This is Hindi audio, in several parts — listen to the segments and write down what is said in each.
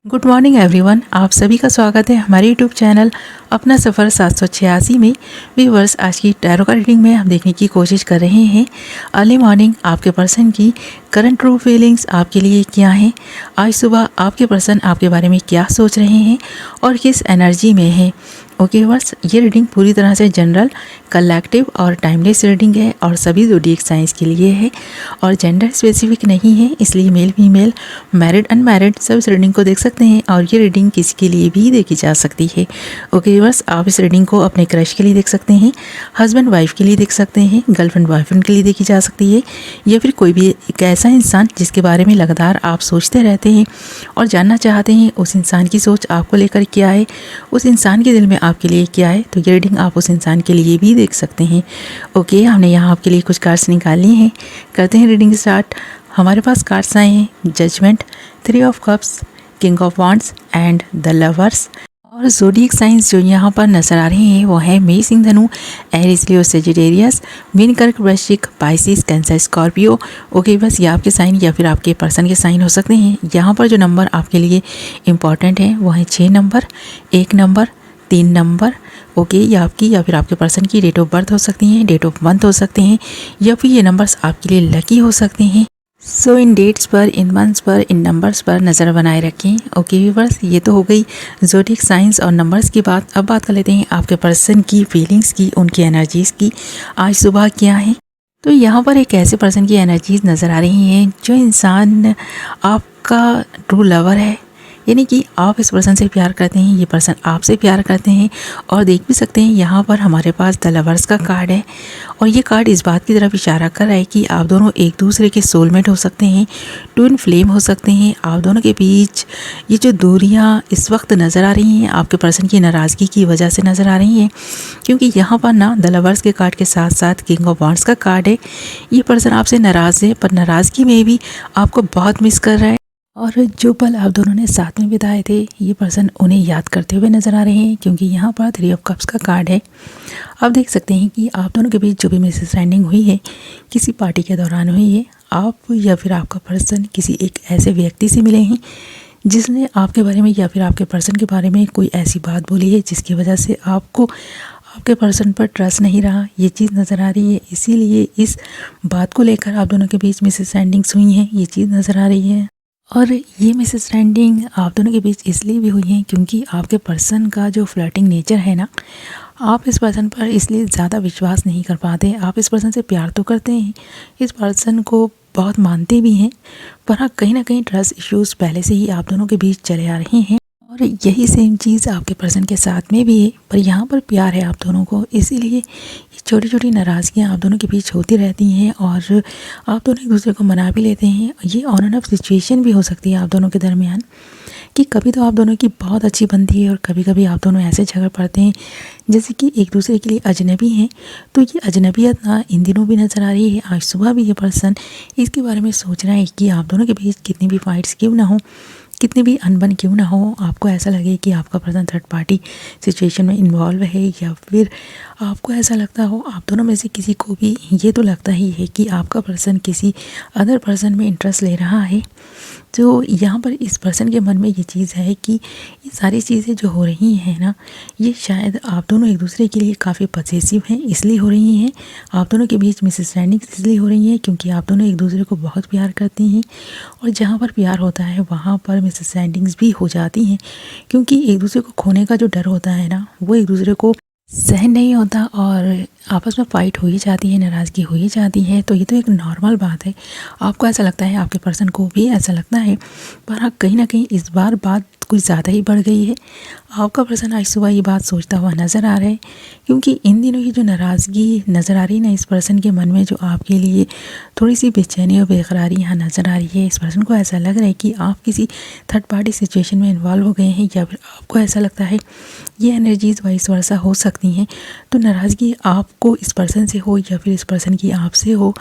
गुड मॉर्निंग एवरीवन, आप सभी का स्वागत है हमारे यूट्यूब चैनल अपना सफ़र 786 में। व्यूअर्स, आज की टैरो का रीडिंग में हम देखने की कोशिश कर रहे हैं अर्ली मॉर्निंग आपके पर्सन की करंट ट्रू फीलिंग्स आपके लिए क्या हैं। आज सुबह आपके पर्सन आपके बारे में क्या सोच रहे हैं और किस एनर्जी में है। ओके व्यूअर्स, ये रीडिंग पूरी तरह से जनरल, कलेक्टिव और टाइमलेस रीडिंग है और सभी ज़ोडिएक साइंस के लिए है और जेंडर स्पेसिफिक नहीं है, इसलिए मेल फीमेल, मैरिड अनमैरिड सब इस रीडिंग को देख सकते हैं और ये रीडिंग किसी के लिए भी देखी जा सकती है। ओके व्यूअर्स, आप इस रीडिंग को अपने क्रश के लिए देख सकते हैं, हस्बैंड वाइफ के लिए देख सकते हैं, गर्लफ्रेंड बॉयफ्रेंड के लिए देखी जा सकती है, या फिर कोई भी एक ऐसा इंसान जिसके बारे में लगातार आप सोचते रहते हैं और जानना चाहते हैं उस इंसान की सोच आपको लेकर क्या है, उस इंसान के दिल में आपके लिए क्या है। तो ये रीडिंग आप उस इंसान के लिए भी देख सकते हैं। ओके, हमने यहाँ आपके लिए कुछ कार्ड्स निकाली हैं, करते हैं रीडिंग स्टार्ट। हमारे पास कार्ड्स आए हैं judgement, 3 of cups, king of wands and the lovers. और ज़ोडिएक साइंस जो यहाँ पर नजर आ रहे हैं वो है मेष, सिंह, धनु, एरीज, लियो, सेजिटेरियस, मीन, कर्क, वृश्चिक, पाइसिस, कैंसर, स्कॉर्पियो। ओके, बस ये आपके साइन या फिर आपके पर्सन के साइन हो सकते हैं। यहाँ पर जो नंबर आपके लिए इम्पॉर्टेंट है वो है 6 नंबर, 1 नंबर, 3 नंबर। ओके, ये आपकी या फिर आपके पर्सन की डेट ऑफ बर्थ हो सकती हैं, डेट ऑफ मंथ हो सकते हैं, या फिर ये नंबर्स आपके लिए लकी हो सकते हैं। सो इन डेट्स पर, इन मंथ्स पर, इन नंबर्स पर नज़र बनाए रखें। ओके व्यूअर्स, ये तो हो गई ज़ोडिएक साइंस और नंबर्स की बात। अब बात कर लेते हैं आपके पर्सन की फीलिंग्स की, उनकी एनर्जीज़ की। आज सुबह क्या है, तो यहाँ पर एक ऐसे पर्सन की एनर्जीज़ नज़र आ रही हैं जो इंसान आपका ट्रू लवर है, यानी कि आप इस पर्सन से प्यार करते हैं, ये पर्सन आपसे प्यार करते हैं। और देख भी सकते हैं यहाँ पर हमारे पास द लवर्स का कार्ड है और ये कार्ड इस बात की तरफ इशारा कर रहा है कि आप दोनों एक दूसरे के सोलमेट हो सकते हैं, ट्विन फ्लेम हो सकते हैं। आप दोनों के बीच ये जो दूरियाँ इस वक्त नज़र आ रही हैं आपके पर्सन की नाराज़गी की वजह से नज़र आ रही हैं, क्योंकि यहाँ पर ना द लवर्स के कार्ड के साथ साथ किंग ऑफ वांड्स का कार्ड है। ये पर्सन आपसे नाराज़ है, पर नाराज़गी में भी आपको बहुत मिस कर रहा है और जो पल आप दोनों ने साथ में बिताए थे ये पर्सन उन्हें याद करते हुए नज़र आ रहे हैं, क्योंकि यहाँ पर 3 ऑफ कप्स का कार्ड है। आप देख सकते हैं कि आप दोनों के बीच जो भी मिसअंडरस्टैंडिंग हुई है किसी पार्टी के दौरान हुई है। आप या फिर आपका पर्सन किसी एक ऐसे व्यक्ति से मिले हैं जिसने आपके बारे में या फिर आपके पर्सन के बारे में कोई ऐसी बात बोली है जिसकी वजह से आपको आपके पर्सन पर ट्रस्ट नहीं रहा, ये चीज़ नज़र आ रही है। इसीलिए इस बात को लेकर आप दोनों के बीच मिसअंडरस्टैंडिंग्स हुई हैं, ये चीज़ नज़र आ रही है। और ये मिसअंडरस्टैंडिंग आप दोनों के बीच इसलिए भी हुई है क्योंकि आपके पर्सन का जो फ्लर्टिंग नेचर है ना, आप इस पर्सन पर इसलिए ज़्यादा विश्वास नहीं कर पाते। आप इस पर्सन से प्यार तो करते हैं, इस पर्सन को बहुत मानते भी हैं, पर हाँ कहीं ना कहीं ट्रस्ट इश्यूज़ पहले से ही आप दोनों के बीच चले आ रहे हैं और यही सेम चीज़ आपके पर्सन के साथ में भी है। पर यहाँ पर प्यार है आप दोनों को, इसीलिए ये छोटी छोटी नाराज़गियाँ आप दोनों के बीच होती रहती हैं और आप दोनों एक दूसरे को मना भी लेते हैं। ये ऑन एंड ऑफ सिचुएशन भी हो सकती है आप दोनों के दरमियान कि कभी तो आप दोनों की बहुत अच्छी बनती है और कभी कभी आप दोनों ऐसे झगड़ पड़ते हैं जैसे कि एक दूसरे के लिए अजनबी हैं। तो ये अजनबियत ना इन दिनों भी नज़र आ रही है। आज सुबह भी ये पर्सन इसके बारे में सोच रहा है कि आप दोनों के बीच कितनी भी फाइट्स क्यों ना हो, कितनी भी अनबन क्यों ना हो, आपको ऐसा लगे कि आपका पर्सन थर्ड पार्टी सिचुएशन में इन्वॉल्व है, या फिर आपको ऐसा लगता हो आप दोनों में से किसी को भी ये तो लगता ही है कि आपका पर्सन किसी अदर पर्सन में इंटरेस्ट ले रहा है। तो यहाँ पर इस पर्सन के मन में ये चीज़ है कि ये सारी चीज़ें जो हो रही हैं ना, ये शायद आप दोनों एक दूसरे के लिए काफ़ी पॉसेसिव हैं इसलिए हो रही हैं। आप दोनों के बीच मिसअंडरस्टैंडिंग इसलिए हो रही हैं क्योंकि आप दोनों एक दूसरे को बहुत प्यार करते हैं और जहाँ पर प्यार होता है वहाँ पर मिसअंडरस्टैंडिंग्स भी हो जाती हैं, क्योंकि एक दूसरे को खोने का जो डर होता है ना वो एक दूसरे को सहन नहीं होता और आपस में फ़ाइट हो ही जाती है, नाराज़गी हो ही जाती है। तो ये तो एक नॉर्मल बात है, आपको ऐसा लगता है, आपके पर्सन को भी ऐसा लगता है, पर हाँ कहीं ना कहीं इस बार बात कुछ ज़्यादा ही बढ़ गई है। आपका पर्सन आज सुबह ये बात सोचता हुआ नज़र आ रहा है, क्योंकि इन दिनों की जो नाराज़गी नज़र आ रही है ना इस पर्सन के मन में, जो आपके लिए थोड़ी सी बेचैनी और बेकरारी यहाँ नज़र आ रही है। इस पर्सन को ऐसा लग रहा है कि आप किसी थर्ड पार्टी सिचुएशन में इन्वॉल्व हो गए हैं, या फिर आपको ऐसा लगता है ये एनर्जीज़ वाइस वर्सा हो सकती हैं। तो नाराज़गी आपको इस पर्सन से हो या फिर इस पर्सन की आपसे हो,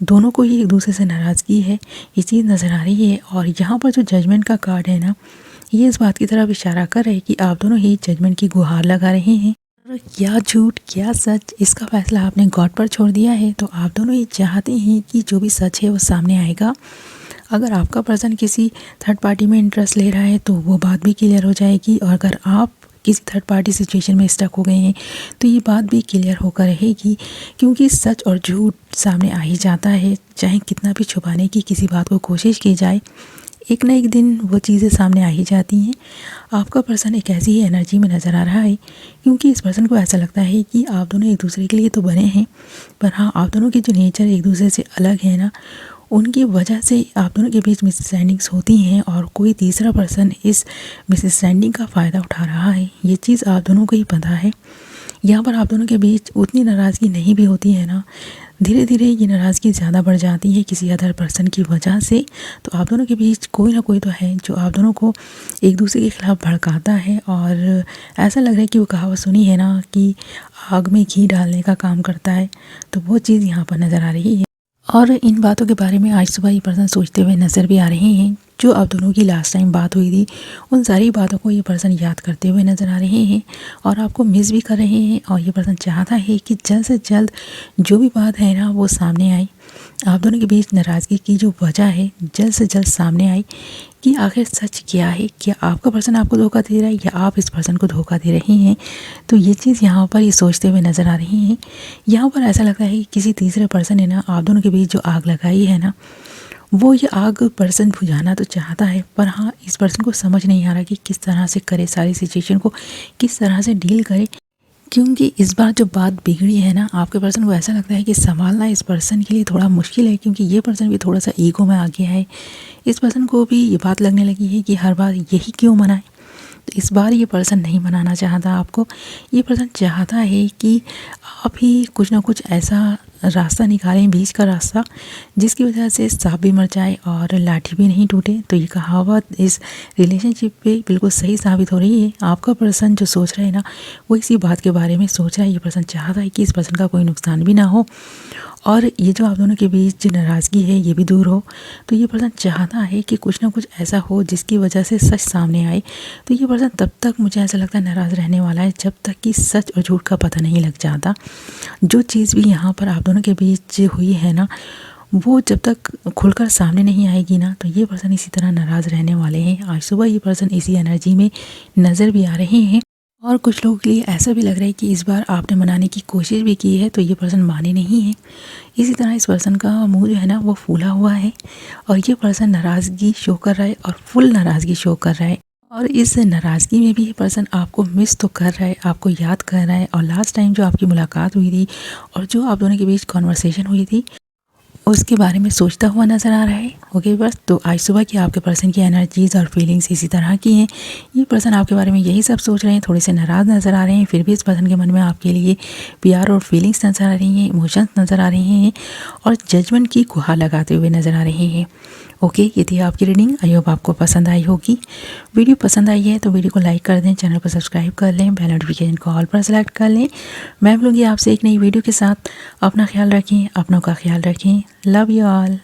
दोनों को ही एक दूसरे से नाराज़गी है, ये चीज़ नज़र आ रही है। और यहाँ पर जो जजमेंट का कार्ड है ना, ये इस बात की तरफ इशारा कर रहे हैं कि आप दोनों ही जजमेंट की गुहार लगा रहे हैं। और क्या झूठ क्या सच, इसका फैसला आपने गॉड पर छोड़ दिया है। तो आप दोनों ही चाहते हैं कि जो भी सच है वो सामने आएगा। अगर आपका पर्सन किसी थर्ड पार्टी में इंटरेस्ट ले रहा है तो वो बात भी क्लियर हो जाएगी, और अगर आप किसी थर्ड पार्टी सिचुएशन में स्टक हो गए हैं तो ये बात भी क्लियर होकर रहेगी, क्योंकि सच और झूठ सामने आ ही जाता है। चाहे कितना भी छुपाने की किसी बात को कोशिश की जाए, एक ना एक दिन वो चीज़ें सामने आ ही जाती हैं। आपका पर्सन एक ऐसी ही एनर्जी में नज़र आ रहा है, क्योंकि इस पर्सन को ऐसा लगता है कि आप दोनों एक दूसरे के लिए तो बने हैं, पर हाँ, आप दोनों की जो नेचर एक दूसरे से अलग है ना, उनकी वजह से आप दोनों के बीच मिसअंडरस्टैंडिंग्स होती हैं, और कोई तीसरा पर्सन इस मिसअंडरस्टैंडिंग का फ़ायदा उठा रहा है। ये चीज़ आप दोनों को ही पता है। यहाँ पर आप दोनों के बीच उतनी नाराज़गी नहीं भी होती है ना, धीरे धीरे ये नाराज़गी ज़्यादा बढ़ जाती है किसी अदर पर्सन की वजह से। तो आप दोनों के बीच कोई ना कोई तो है जो आप दोनों को एक दूसरे के ख़िलाफ़ भड़काता है, और ऐसा लग रहा है कि वो कहावत सुनी है ना कि आग में घी डालने का काम करता है, तो वो चीज़ यहाँ पर नज़र आ रही है। और इन बातों के बारे में आज सुबह ये पर्सन सोचते हुए नज़र भी आ रहे हैं। जो आप दोनों की लास्ट टाइम बात हुई थी, उन सारी बातों को ये पर्सन याद करते हुए नज़र आ रहे हैं, और आपको मिस भी कर रहे हैं। और ये पर्सन चाहता है कि जल्द से जल्द जो भी बात है ना वो सामने आए। आप दोनों के बीच नाराज़गी की जो वजह है जल्द से जल्द सामने आए कि आखिर सच क्या है। क्या आपका पर्सन आपको धोखा दे रहा है या आप इस पर्सन को धोखा दे रहे हैं? तो ये चीज़ यहाँ पर ये सोचते हुए नज़र आ रही हैं। यहाँ पर ऐसा लगता है कि किसी तीसरे पर्सन ने ना आप दोनों के बीच जो आग लगाई है ना, वो ये आग पर्सन बुझाना तो चाहता है, पर हाँ, इस पर्सन को समझ नहीं आ रहा कि किस तरह से करे, सारी सिचुएशन को किस तरह से डील करे। क्योंकि इस बार जो बात बिगड़ी है ना, आपके पर्सन को ऐसा लगता है कि संभालना इस पर्सन के लिए थोड़ा मुश्किल है, क्योंकि ये पर्सन भी थोड़ा सा ईगो में आ गया है। इस पर्सन को भी ये बात लगने लगी है कि हर बार यही क्यों मनाए। तो इस बार ये पर्सन नहीं मनाना चाहता आपको। ये पर्सन चाहता है कि आप ही कुछ ना कुछ ऐसा रास्ता निकालें, बीच का रास्ता, जिसकी वजह से सांप भी मर जाए और लाठी भी नहीं टूटे। तो ये कहावत इस रिलेशनशिप पे बिल्कुल सही साबित हो रही है। आपका पर्सन जो सोच रहा है ना, वो इसी बात के बारे में सोच रहा है। ये पर्सन चाहता है कि इस पर्सन का कोई नुकसान भी ना हो, और ये जो आप दोनों के बीच नाराज़गी है ये भी दूर हो। तो ये पर्सन चाहता है कि कुछ ना कुछ ऐसा हो जिसकी वजह से सच सामने आए। तो ये पर्सन तब तक, मुझे ऐसा लगता है, नाराज़ रहने वाला है जब तक कि सच और झूठ का पता नहीं लग जाता। जो चीज़ भी यहाँ पर आप दोनों के बीच हुई है ना, वो जब तक खुलकर सामने नहीं आएगी ना, तो ये पर्सन इसी तरह नाराज़ रहने वाले हैं। आज सुबह ये पर्सन इसी एनर्जी में नज़र भी आ रहे हैं, और कुछ लोगों के लिए ऐसा भी लग रहा है कि इस बार आपने मनाने की कोशिश भी की है तो ये पर्सन माने नहीं है। इसी तरह इस पर्सन का मुंह जो है ना वो फूला हुआ है, और ये पर्सन नाराज़गी शो कर रहा है, और फुल नाराज़गी शो कर रहा है। और इस नाराज़गी में भी ये पर्सन आपको मिस तो कर रहा है, आपको याद कर रहा है, और लास्ट टाइम जो आपकी मुलाकात हुई थी और जो आप दोनों के बीच कॉन्वर्सेशन हुई थी उसके बारे में सोचता हुआ नज़र आ रहा है। ओके, बस तो आज सुबह की आपके पर्सन की एनर्जीज़ और फीलिंग्स इसी तरह की हैं। ये पर्सन आपके बारे में यही सब सोच रहे हैं, थोड़े से नाराज़ नज़र आ रहे हैं, फिर भी इस पर्सन के मन में आपके लिए प्यार और फीलिंग्स नज़र आ रही हैं, इमोशंस नज़र आ रहे हैं, और जजमेंट की गुहार लगाते हुए नज़र आ रहे हैं। ओके, ये थी आपकी रीडिंग। आई होप आपको पसंद आई होगी। वीडियो पसंद आई है तो वीडियो को लाइक कर दें, चैनल को सब्सक्राइब कर लें, बेल नोटिफिकेशन को ऑल पर सेलेक्ट कर लें। मैं मिलूँगी आपसे एक नई वीडियो के साथ। अपना ख्याल रखें, अपनों का ख्याल रखें। Love you all.